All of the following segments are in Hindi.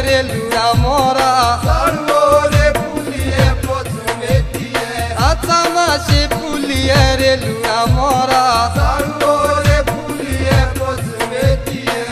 रे लुड़ा मोरा साड़ुओरे पुलिये पछुमेटिये आचामा से पुलिये रे लुड़ा मोरा साड़ुओरे पुलिये पछुमेटिये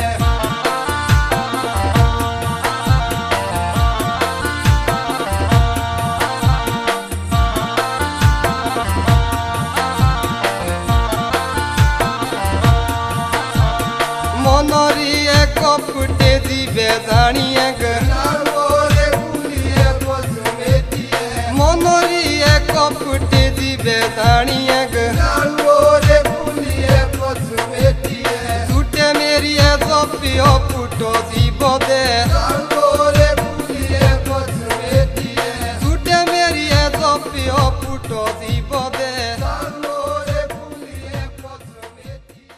मनरी एक फुटे दिबे जानिए ग साड़ुओरे पुलिये पछुमेटिये मनरी एक फुटे दिबे जानिए ग साड़ुओरे पुलिये पछुमेटिये झूठे मेरी जपियो फुटो जीव दे साड़ुओरे पुलिये पछुमेटिये झूठे मेरी जपियो फुटो जीव दे साड़ुओरे पुलिये पछुमेटिये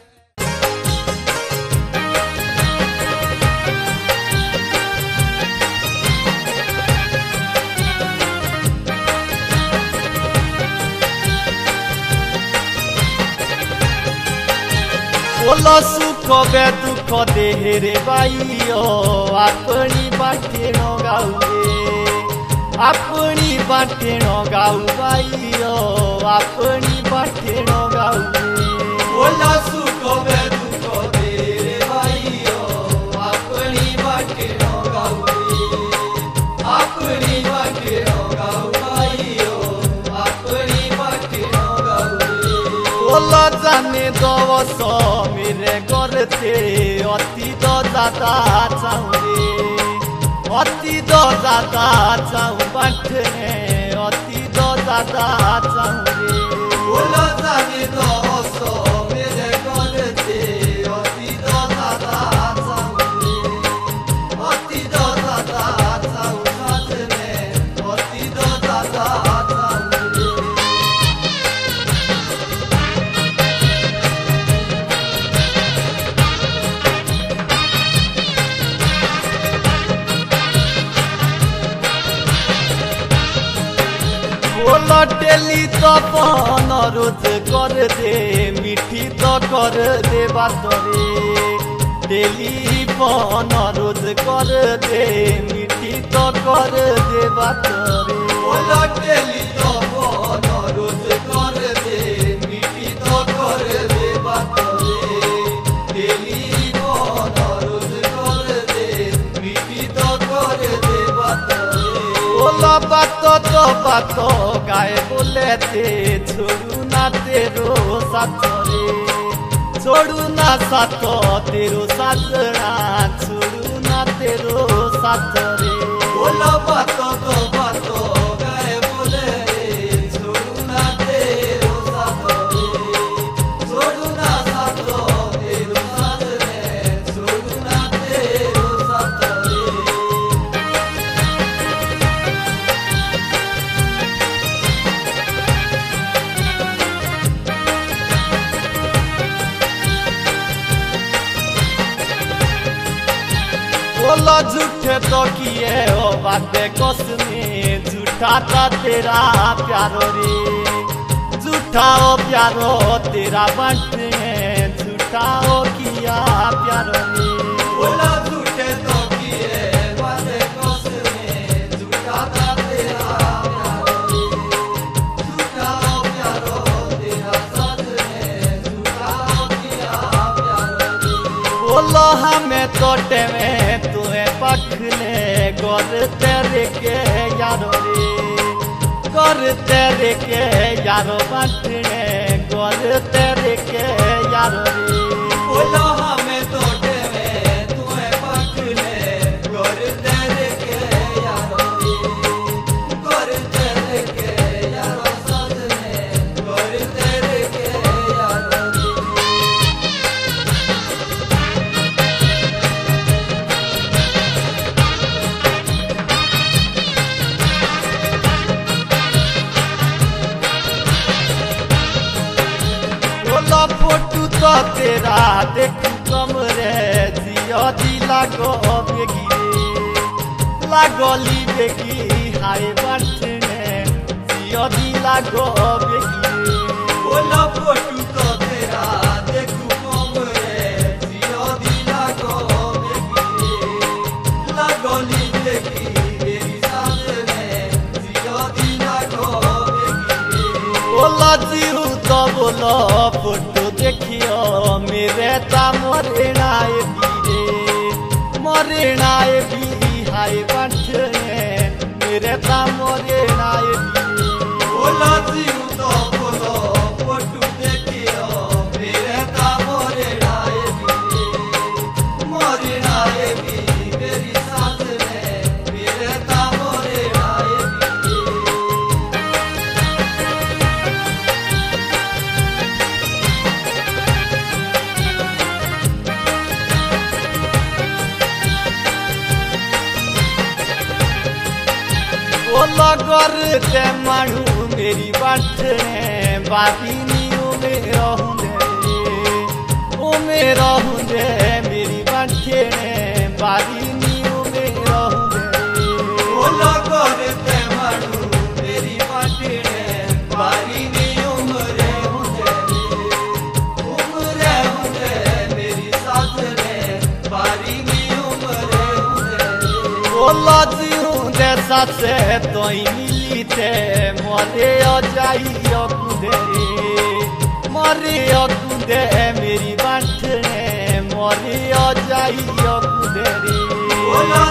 बोलो सुख बे दुख देहरे बाइयो अपनी बाटे न गाऊ रे अपनी बाटे न गाऊ बाइयो अपनी बाटे न गाऊ रे बोलो सुख बे दुख देहरे बाइयो अपनी बाटे न गाऊ रे अपनी बाटे न गाऊ बाइयो अपनी बाटे न गाऊ रे बोलो जाने दवस मेरे करते अति दादा चाहू रे अति दादा चाहू बाटे अति दादा चाहू रे बोलो जाने दवस मेरे करते अति दादा चाहू रे अति दादा चाहू बाटे अति दादा चाहू रे बोलो डेली तो पन रोज कर दे मिठी तो कर दे बात रे डेली पन रोज कर दे मिठी तो कर दे बात रे बोलो डेली तो पन रोज कर दे मिठी तो कर दे बात रे डेली पन रोज कर दे मिठी तो कर दे बात रे बोलो बात गाए बोले ते छोड़ू ना तेरो साथ रे छोड़ू ना साथ तेरो साजना छोड़ू ना तेरो साथ रे बोलो बात गाए बोले छोड़ू ना तेरो साथ रे छोड़ू ना साथ तेरो साथ रे छोड़ू ना तेरो साथ रे बोलो झूठे तो किए हो बातें कसमे झूठा था तेरा प्यारो रे झूठा हो प्यारो तेरा बाटे झूठा हो किया प्यारो रे बोलो झूठे तो किए बातें कसमे झूठा था तेरा प्यारो रे झूठा हो प्यारो तेरा साथ में झूठा हो किया प्यारो रे बोलो हमें तोटे में पखले गोर तेरे के यारो रे गोर तेरे के यारो बाटे गोर तेरे के यारो रे बोलो हमें तोटे में तुम्हें पखले गोर तेरे के यारो रे गोर तेरे के यारो साथ में गोर तेरे के यारो रे फोटू तो तेरा देखू कमरे जियो दी लागो बेगी रे लागोली बेगी हाय बाटे जियो दी लागो बेगी रे बोलो फोटू तो तेरा देखू कमरे जियो दी लागो बेगी रे लागोली बोला जीव तो बोलो फोटो देखियो मेरे ता मरेणाए भी हाय बंठे मेरे ता मरेणाए बोला जीव तो बोलो फोटो देखियो मेरे ता मरेणाए भी मेरी साथ में मेरे ता मरेणाए भी। बोला करते मानू मेरी बंठे बाबीनी ओ में रहूंदे मेरी बंठे बाबीनी ओ में रहूंदे बोला करते मानू मेरी बंठे बाबीनी उम्र हुंदे मेरी साथ में बाबीनी उम्र हुंदे। बोला जीव साथे तो मिलीते मरे जाइयो कुदे मेरी बंठे मरे जाइयो कुदे बोला